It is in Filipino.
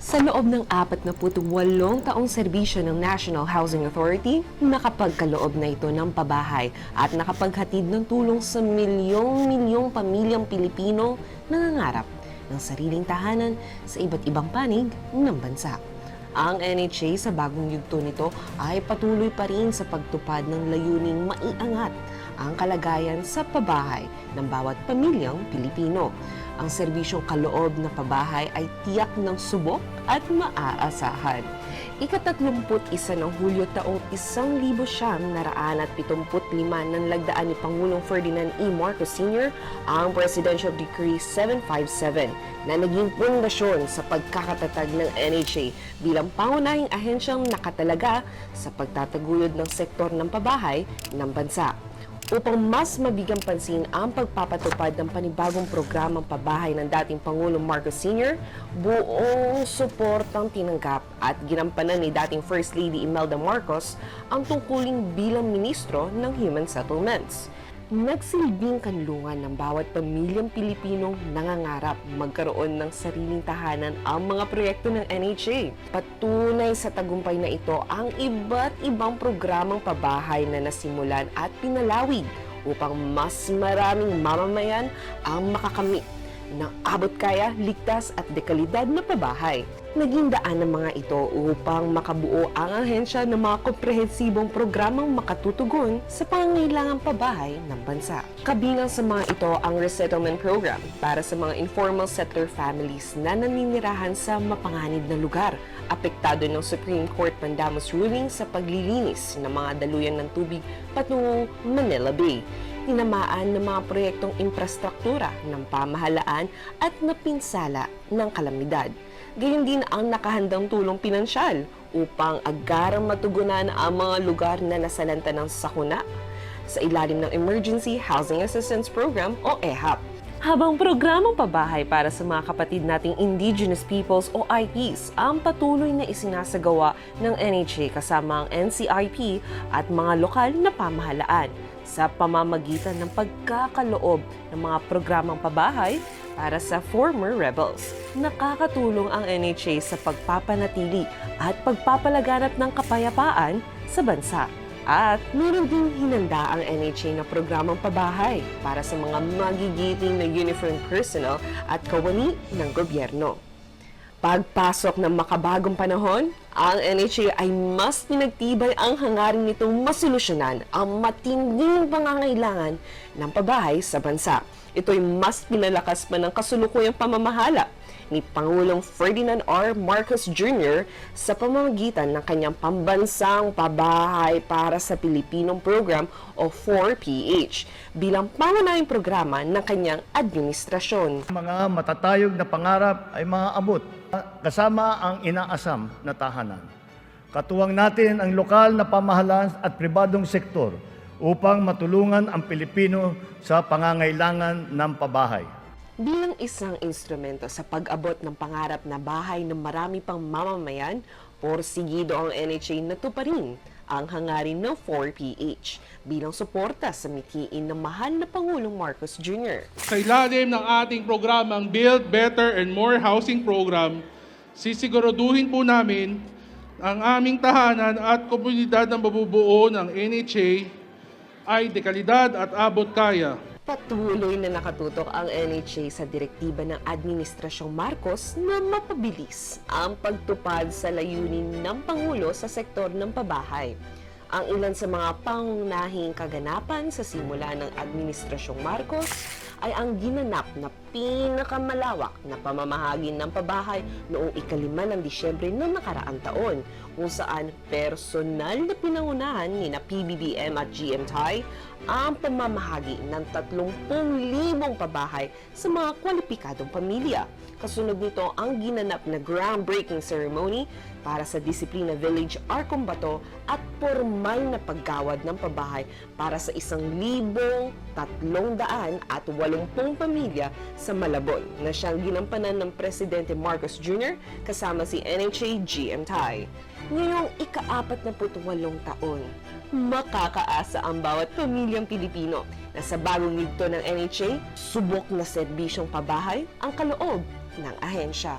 Sa loob ng 48 taong serbisyo ng National Housing Authority, nakapagkaloob na ito ng pabahay at nakapaghatid ng tulong sa milyong-milyong pamilyang Pilipino na nangangarap ng sariling tahanan sa iba't ibang panig ng bansa. Ang NHA sa bagong yugto nito ay patuloy pa rin sa pagtupad ng layuning maiangat ang kalagayan sa pabahay ng bawat pamilyang Pilipino. Ang serbisyong kaloob na pabahay ay tiyak ng subok at maaasahan. Ika-31 ng Hulyo taong 1975 nang lagdaan ni Pangulong Ferdinand E. Marcos Sr. ang Presidential Decree 757 na naging pundasyon sa pagkakatatag ng NHA bilang pangunahing ahensyang nakatalaga sa pagtataguyod ng sektor ng pabahay ng bansa. Upang mas mabigyang pansin ang pagpapatupad ng panibagong programang pabahay ng dating Pangulong Marcos Sr., buong suportang tinanggap at ginampanan ni dating First Lady Imelda Marcos ang tungkuling bilang Ministro ng Human Settlements. Nagsilbing kanlungan ng bawat pamilyang Pilipinong nangangarap magkaroon ng sariling tahanan ang mga proyekto ng NHA. Patunay sa tagumpay na ito ang iba't ibang programang pabahay na nasimulan at pinalawig upang mas maraming mamamayan ang makakamit ng abot-kaya, ligtas at dekalidad na pabahay. Naging daan ng mga ito upang makabuo ang ahensya ng mga komprehensibong programang makatutugon sa pangangailangang pabahay ng bansa. Kabilang sa mga ito ang Resettlement Program para sa mga informal settler families na naninirahan sa mapanganib na lugar, apektado ng Supreme Court Pandamus ruling sa paglilinis ng mga daluyan ng tubig patungong Manila Bay. Tinamaan ng mga proyektong infrastruktura ng pamahalaan at napinsala ng kalamidad. Gayon din ang nakahandang tulong pinansyal upang agarang matugunan ang mga lugar na nasalanta ng sakuna sa ilalim ng Emergency Housing Assistance Program o EHAP. Habang programang pabahay para sa mga kapatid nating Indigenous Peoples o IPs ang patuloy na isinasagawa ng NHA kasama ang NCIP at mga lokal na pamahalaan sa pamamagitan ng pagkakaloob ng mga programang pabahay para sa former rebels. Nakakatulong ang NHA sa pagpapanatili at pagpapalaganap ng kapayapaan sa bansa. At meron ding hinanda ang NHA na programang pabahay para sa mga magigiting na uniformed personnel at kawani ng gobyerno. Pagpasok ng makabagong panahon, ang NHA ay mas pinagtibay ang hangarin nitong masolusyonan ang matinding pangangailangan ng pabahay sa bansa. Ito'y mas pinalakas pa ng kasulukuyang pamamahala ni Pangulong Ferdinand R. Marcos Jr. sa pamamagitan ng kanyang pambansang pabahay para sa Pilipinong Program o 4PH bilang pangunahing programa ng kanyang administrasyon. Mga matatayog na pangarap ay maaabot kasama ang inaasam na tahanan. Katuwang natin ang lokal na pamahalaan at pribadong sektor upang matulungan ang Pilipino sa pangangailangan ng pabahay. Bilang isang instrumento sa pag-abot ng pangarap na bahay ng marami pang mamamayan, porsigido ang NHA na tuparin ang hangarin ng 4PH bilang suporta sa mithiin ng mahal na Pangulong Marcos Jr. Sa ilalim ng ating programang Build Better and More Housing Program, sisiguraduhin po namin ang aming tahanan at komunidad na mabubuo ng NHA ay dekalidad at abot kaya. Patuloy na nakatutok ang NHA sa direktiba ng Administrasyong Marcos na mapabilis ang pagtupad sa layunin ng Pangulo sa sektor ng pabahay. Ang ilan sa mga pangunahing kaganapan sa simula ng Administrasyong Marcos ay ang ginanap na pinakamalawak na pamamahagi ng pabahay noong 5 ng Disyembre ng nakaraang taon, kung saan personal na pinangunahan ni na PBBM at GMTI ang pamamahagi ng 30,000 pabahay sa mga kwalipikadong pamilya. Kasunod nito ang ginanap na groundbreaking ceremony para sa Disiplina Village, Arcombato at formal na paggawad ng pabahay para sa 1,380 pamilya sa Malabon na siyang ginampanan ng Presidente Marcos Jr. kasama si NHA GMTI. Ngayong ika-48 taon, makakaasa ang bawat pamilyang Pilipino na sa bagong yugto ng NHA, subok na serbisyong pabahay ang kaloob ng ahensya.